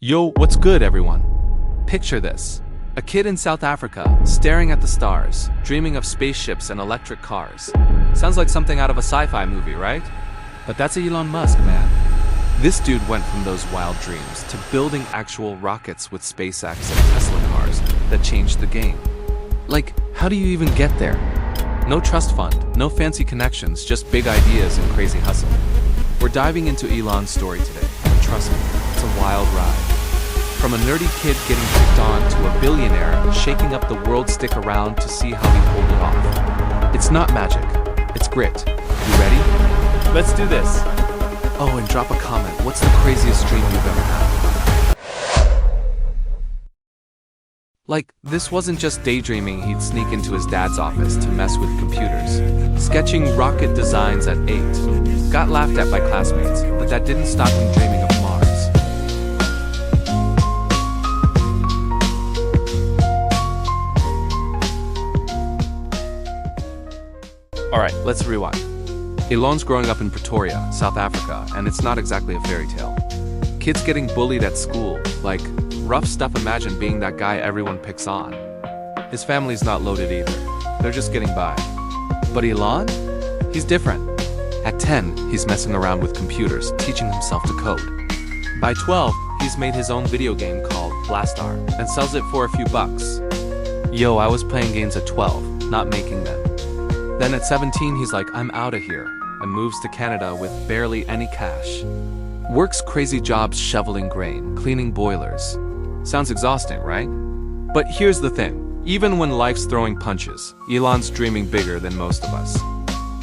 Yo, what's good, everyone? Picture this. A kid in South Africa, staring at the stars, dreaming of spaceships and electric cars. Sounds like something out of a sci-fi movie, right? But that's Elon Musk, man. This dude went from those wild dreams to building actual rockets with SpaceX and Tesla cars that changed the game. Like, how do you even get there? No trust fund, no fancy connections, just big ideas and crazy hustle. We're diving into Elon's story today, and trust me, it's a wild ride. From a nerdy kid getting picked on to a billionaire shaking up the world, stick around to see how he pulled it off. It's not magic, it's grit. You ready? Let's do this. Oh, and drop a comment. What's the craziest dream you've ever had? Like, this wasn't just daydreaming. He'd sneak into his dad's office to mess with computers, sketching rocket designs at 8. Got laughed at by classmates, but that didn't stop him dreaming of Mars. Alright, let's rewind. Elon's growing up in Pretoria, South Africa, and it's not exactly a fairy tale. Kids getting bullied at school, like, rough stuff. Imagine being that guy everyone picks on. His family's not loaded either. They're just getting by. But Elon? He's different. At 10, he's messing around with computers, teaching himself to code. By 12, he's made his own video game called Blastar and sells it for a few bucks. Yo, I was playing games at 12, not making them. Then at 17, he's like, I'm out of here, and moves to Canada with barely any cash. Works crazy jobs shoveling grain, cleaning boilers. Sounds exhausting, right? But here's the thing. Even when life's throwing punches, Elon's dreaming bigger than most of us.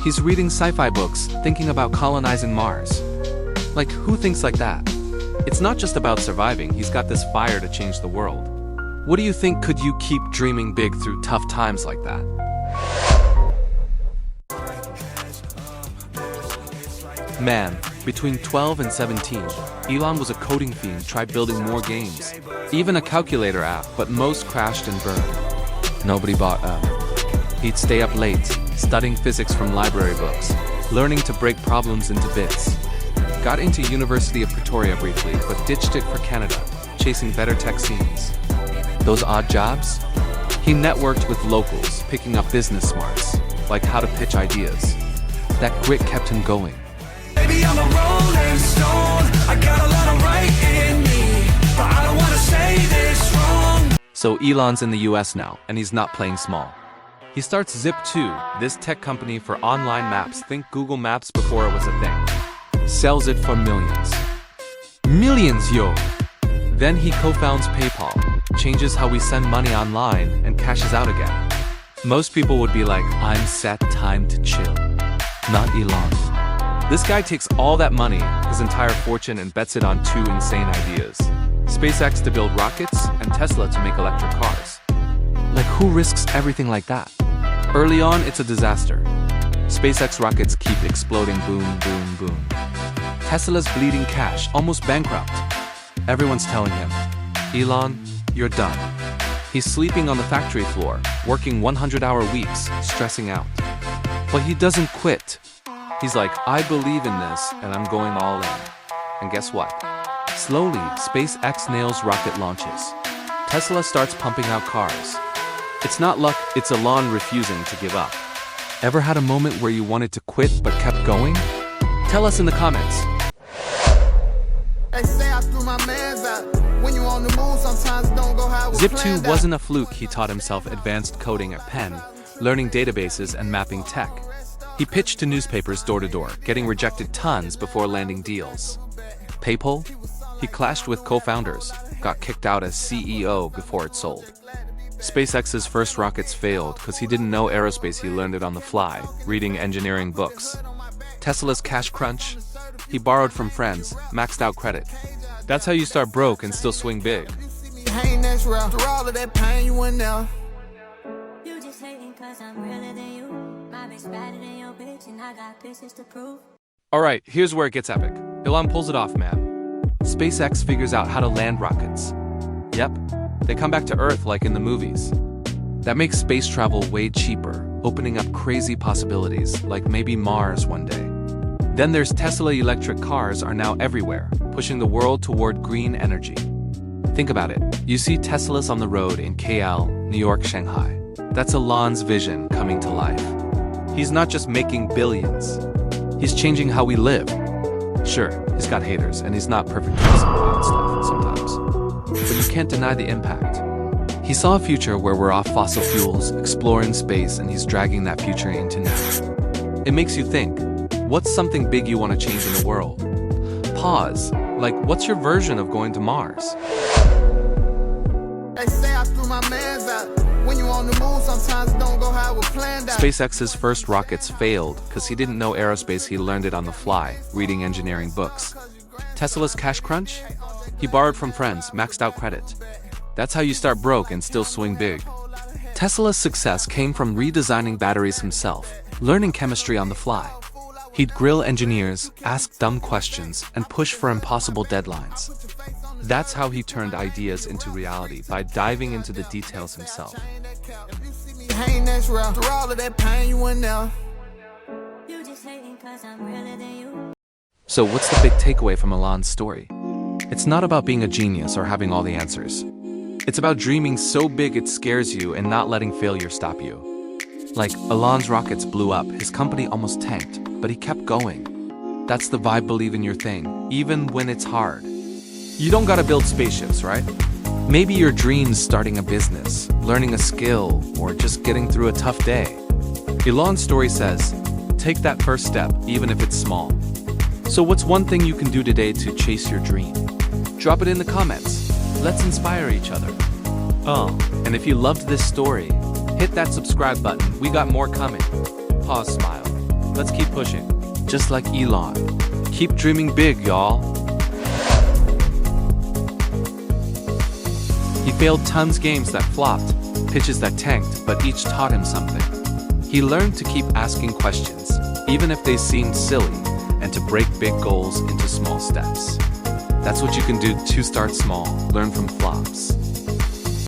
He's reading sci-fi books, thinking about colonizing Mars. Like, who thinks like that? It's not just about surviving. He's got this fire to change the world. What do you think? Could you keep dreaming big through tough times like that? Man, between 12 and 17, Elon was a coding fiend. Tried building more games, even a calculator app, but most crashed and burned. Nobody bought up. He'd stay up late, studying physics from library books, learning to break problems into bits. Got into University of Pretoria briefly, but ditched it for Canada, chasing better tech scenes. Those odd jobs? He networked with locals, picking up business smarts, like how to pitch ideas. That grit kept him going. Baby, I'm a rolling stone. I got a lot of right in me, but I don't wanna say this wrong. So Elon's in the US now, and he's not playing small. He starts Zip2, this tech company for online maps. Think Google Maps before it was a thing. Sells it for millions. Millions, yo! Then he co-founds PayPal, changes how we send money online, and cashes out again. Most people would be like, I'm set, time to chill. Not Elon. This guy takes all that money, his entire fortune, and bets it on two insane ideas. SpaceX to build rockets, and Tesla to make electric cars. Like, who risks everything like that? Early on, it's a disaster. SpaceX rockets keep exploding, boom, boom, boom. Tesla's bleeding cash, almost bankrupt. Everyone's telling him, Elon, you're done. He's sleeping on the factory floor, working 100-hour weeks, stressing out. But he doesn't quit. He's like, I believe in this, and I'm going all in. And guess what? Slowly, SpaceX nails rocket launches. Tesla starts pumping out cars. It's not luck, it's Elon refusing to give up. Ever had a moment where you wanted to quit but kept going? Tell us in the comments. They say I threw my mans out. When you on the move, sometimes it don't go how it was Zip2 wasn't a fluke. He taught himself advanced coding at Penn, learning databases and mapping tech. He pitched to newspapers door to door, getting rejected tons before landing deals. PayPal? He clashed with co-founders, got kicked out as CEO before it sold. SpaceX's first rockets failed because he didn't know aerospace. He learned it on the fly, reading engineering books. Tesla's cash crunch? He borrowed from friends, maxed out credit. That's how you start broke and still swing big. Alright, here's where it gets epic. Elon pulls it off, man. SpaceX figures out how to land rockets. Yep, they come back to Earth like in the movies. That makes space travel way cheaper, opening up crazy possibilities, like maybe Mars one day. Then there's Tesla. Electric cars are now everywhere, pushing the world toward green energy. Think about it. You see Teslas on the road in KL, New York, Shanghai. That's Elon's vision coming to life. He's not just making billions. He's changing how we live. Sure, he's got haters and he's not perfect with some wild stuff sometimes. But you can't deny the impact. He saw a future where we're off fossil fuels, exploring space, and he's dragging that future into now. It makes you think, what's something big you want to change in the world? Pause. Like, what's your version of going to Mars? They say I threw my mans out. When you on the move, sometimes it don't go how it planned out. SpaceX's first rockets failed because he didn't know aerospace. He learned it on the fly, reading engineering books. Tesla's cash crunch? He borrowed from friends, maxed out credit. That's how you start broke and still swing big. Tesla's success came from redesigning batteries himself, learning chemistry on the fly. He'd grill engineers, ask dumb questions, and push for impossible deadlines. That's how he turned ideas into reality, by diving into the details himself. Ain't natural. Through all of that pain, you went there. So what's the big takeaway from Elon's story? It's not about being a genius or having all the answers. It's about dreaming so big it scares you and not letting failure stop you. Like, Elon's rockets blew up, his company almost tanked, but he kept going. That's the vibe, believe in your thing, even when it's hard. You don't gotta build spaceships, right? Maybe your dream's starting a business, learning a skill, or just getting through a tough day. Elon's story says, take that first step, even if it's small. So what's one thing you can do today to chase your dream? Drop it in the comments. Let's inspire each other. Oh, and if you loved this story, hit that subscribe button. We got more coming. Pause, smile. Let's keep pushing. Just like Elon. Keep dreaming big, y'all. He failed tons games that flopped, pitches that tanked, but each taught him something. He learned to keep asking questions, even if they seemed silly, and to break big goals into small steps. That's what you can do to start small, learn from flops.